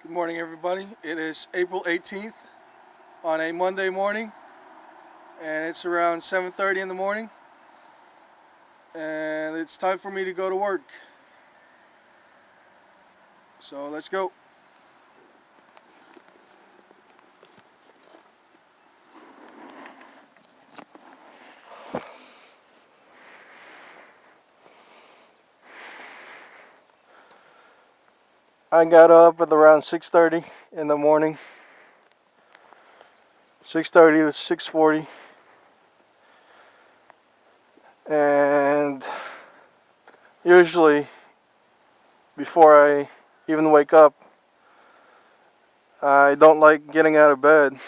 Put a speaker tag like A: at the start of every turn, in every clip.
A: Good morning, everybody. It is April 18th on a Monday morning, and it's around 7:30 in the morning, and it's time for me to go to work. So let's go. I got up at around 6:30 in the morning, 6:30 to 6:40, and usually before I even wake up, I don't like getting out of bed,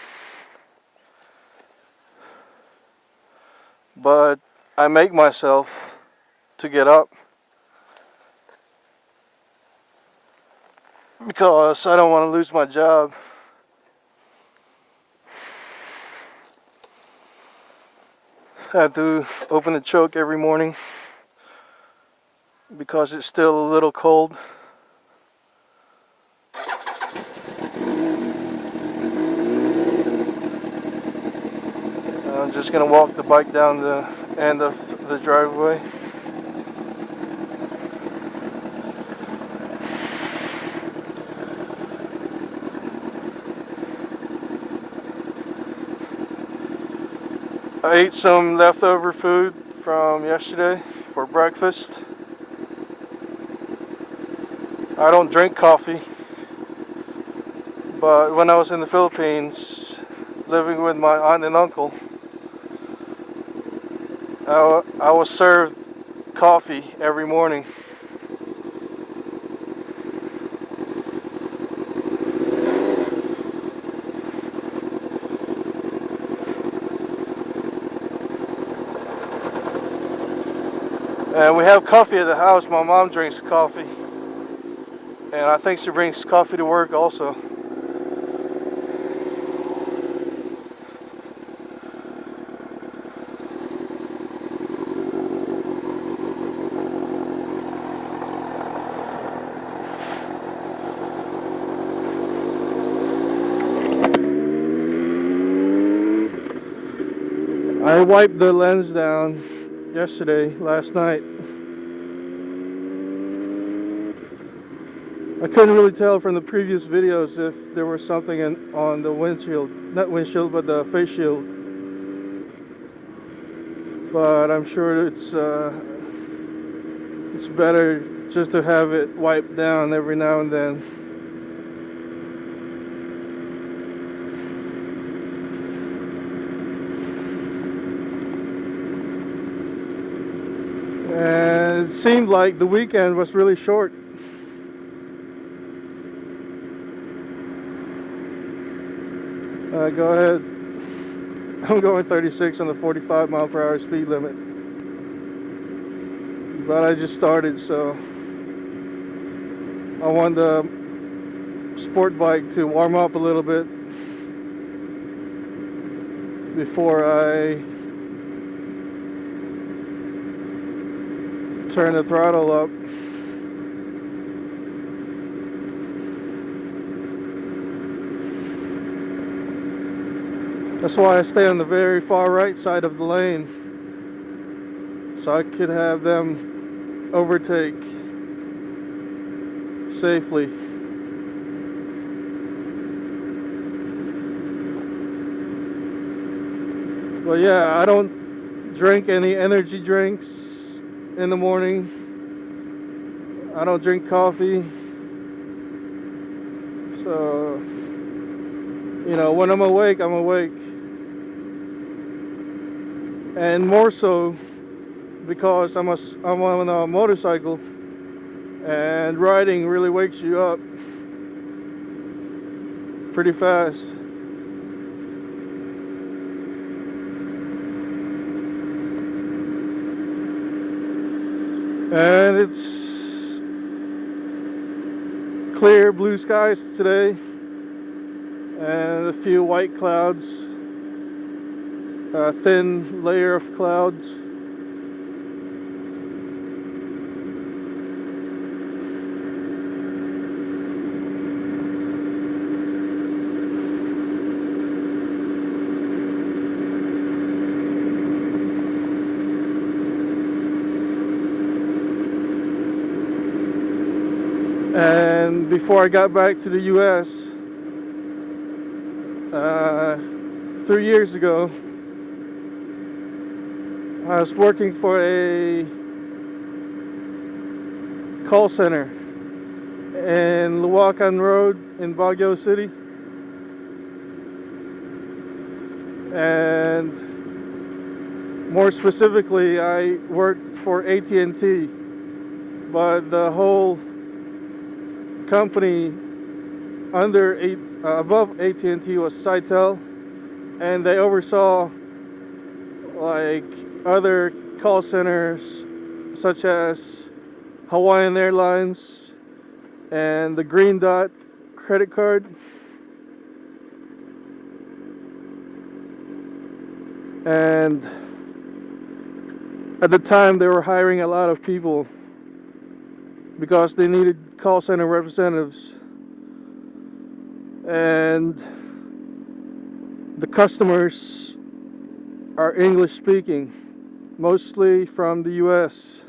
A: but I make myself to get up because I don't want to lose my job. I have to open the choke every morning because it's still a little cold. I'm just gonna walk the bike down the end of the driveway. I ate some leftover food from yesterday for breakfast. I don't drink coffee, but when I was in the Philippines living with my aunt and uncle, I was served coffee every morning. And we have coffee at the house. My mom drinks coffee, and I think she brings coffee to work also. I wiped the lens down last night. I couldn't really tell from the previous videos if there was something on the windshield, not windshield, but the face shield. But I'm sure it's better just to have it wiped down every now and then. And it seemed like the weekend was really short. Go ahead. I'm going 36 on the 45 mile per hour speed limit. But I just started, so I want the sport bike to warm up a little bit before I turn the throttle up. That's why I stay on the very far right side of the lane, so I could have them overtake safely. But yeah, I don't drink any energy drinks in the morning. I don't drink coffee. So, when I'm awake, I'm awake. And more so because I'm on a motorcycle, and riding really wakes you up pretty fast. And it's clear blue skies today, and a few white clouds, a thin layer of clouds. And before I got back to the US, 3 years ago, I was working for a call center in Luwakan Road in Baguio City. And more specifically, I worked for AT&T, but the whole company above AT&T was Sitel, and they oversaw like other call centers such as Hawaiian Airlines and the Green Dot credit card. And at the time they were hiring a lot of people because they needed call center representatives, and the customers are English speaking, mostly from the US.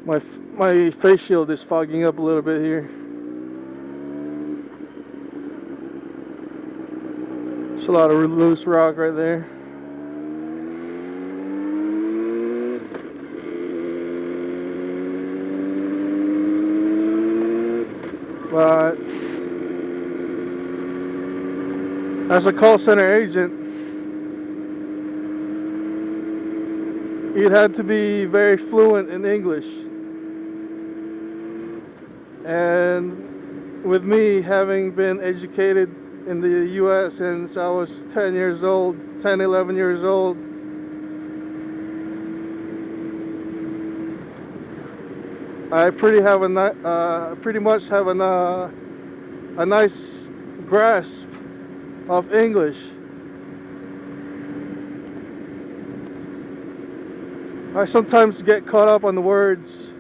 A: My face shield is fogging up a little bit here. There's a lot of loose rock right there. But as a call center agent, you had to be very fluent in English. And with me having been educated in the US since I was 10, 11 years old, I pretty much have a nice grasp of English. I sometimes get caught up on the words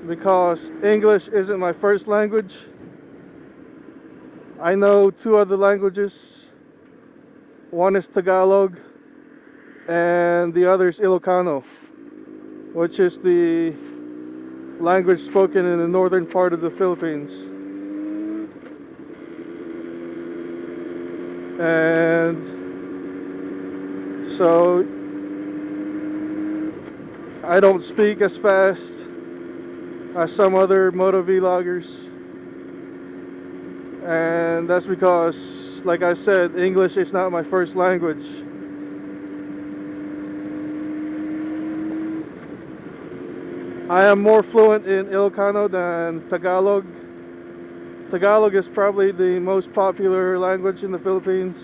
A: because English isn't my first language. I know 2 other languages. One is Tagalog and the other is Ilocano, which is the language spoken in the northern part of the Philippines. And so I don't speak as fast as some other moto vloggers, and that's because, like I said, English is not my first language. I am more fluent in Ilocano than Tagalog. Tagalog is probably the most popular language in the Philippines,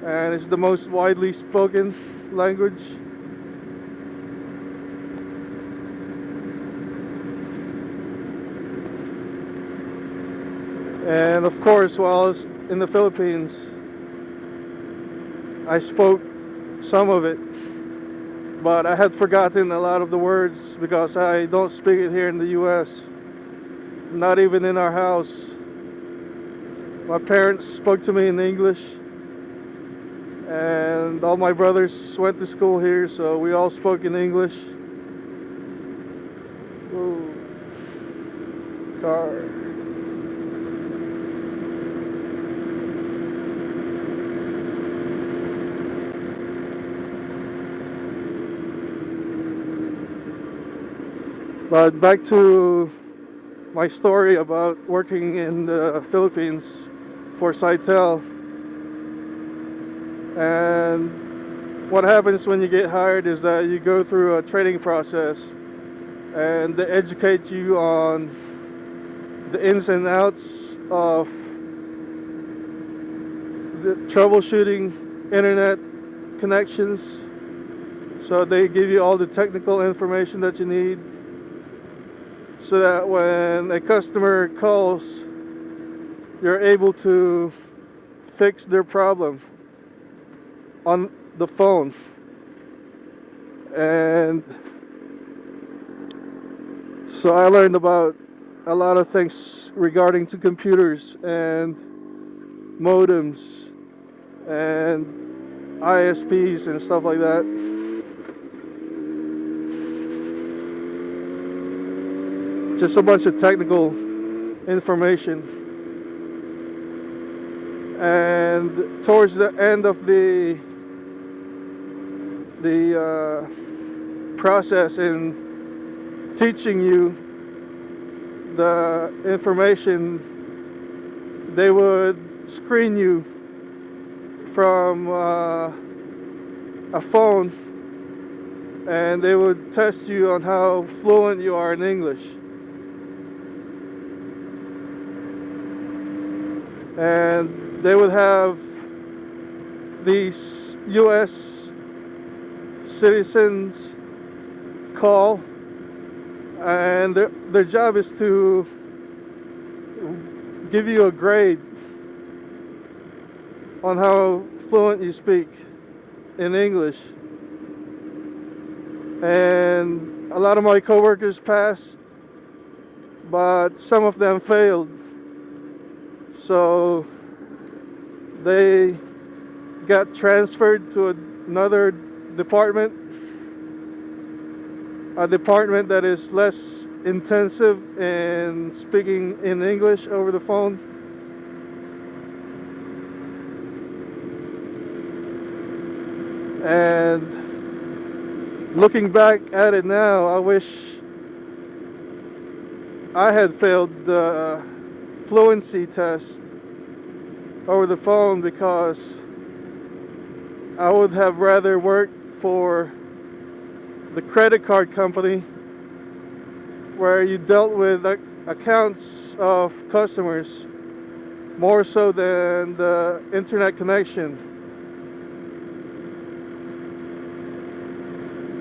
A: and it's the most widely spoken language. And of course, while I was in the Philippines, I spoke some of it, but I had forgotten a lot of the words because I don't speak it here in the US, not even in our house. My parents spoke to me in English, and all my brothers went to school here, so we all spoke in English. Ooh, car. But back to my story about working in the Philippines for Sitel. And what happens when you get hired is that you go through a training process, and they educate you on the ins and outs of the troubleshooting internet connections. So they give you all the technical information that you need, so that when a customer calls, you're able to fix their problem on the phone. And so I learned about a lot of things regarding to computers and modems and ISPs and stuff like that. just a bunch of technical information. And towards the end of the process in teaching you the information, they would screen you from a phone, and they would test you on how fluent you are in English. And they would have these US citizens call, and their job is to give you a grade on how fluent you speak in English. And a lot of my coworkers passed, but some of them failed. So they got transferred to another department, a department that is less intensive in speaking in English over the phone. And looking back at it now, I wish I had failed the fluency test over the phone, because I would have rather worked for the credit card company, where you dealt with accounts of customers more so than the internet connection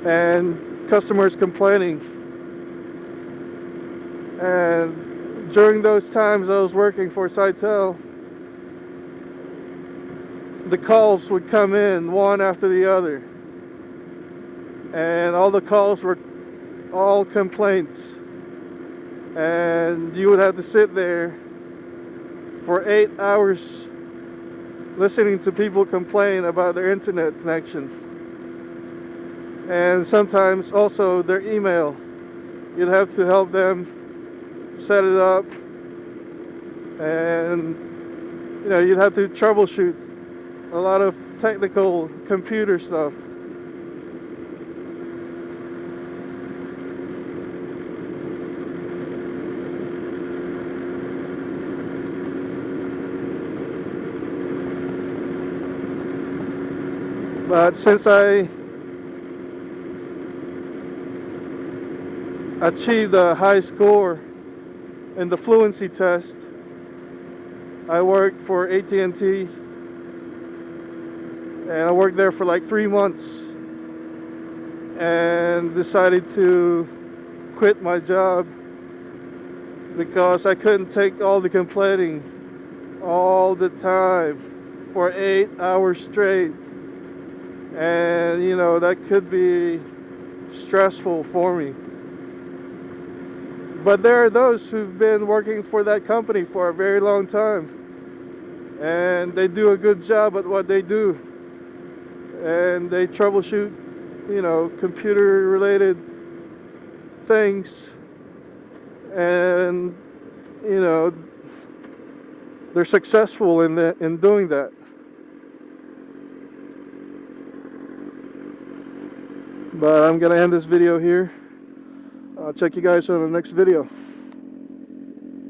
A: and customers complaining. And during those times I was working for Sitel, the calls would come in one after the other, and all the calls were all complaints, and you would have to sit there for 8 hours listening to people complain about their internet connection, and sometimes also their email. You'd have to help them set it up, and you'd have to troubleshoot a lot of technical computer stuff. But since I achieved a high score in the fluency test, I worked for AT&T, and I worked there for like 3 months and decided to quit my job because I couldn't take all the complaining all the time for 8 hours straight. And that could be stressful for me. But there are those who've been working for that company for a very long time, and they do a good job at what they do, and they troubleshoot computer related things, and they're successful in doing that. But I'm gonna end this video here. I'll check you guys on the next video.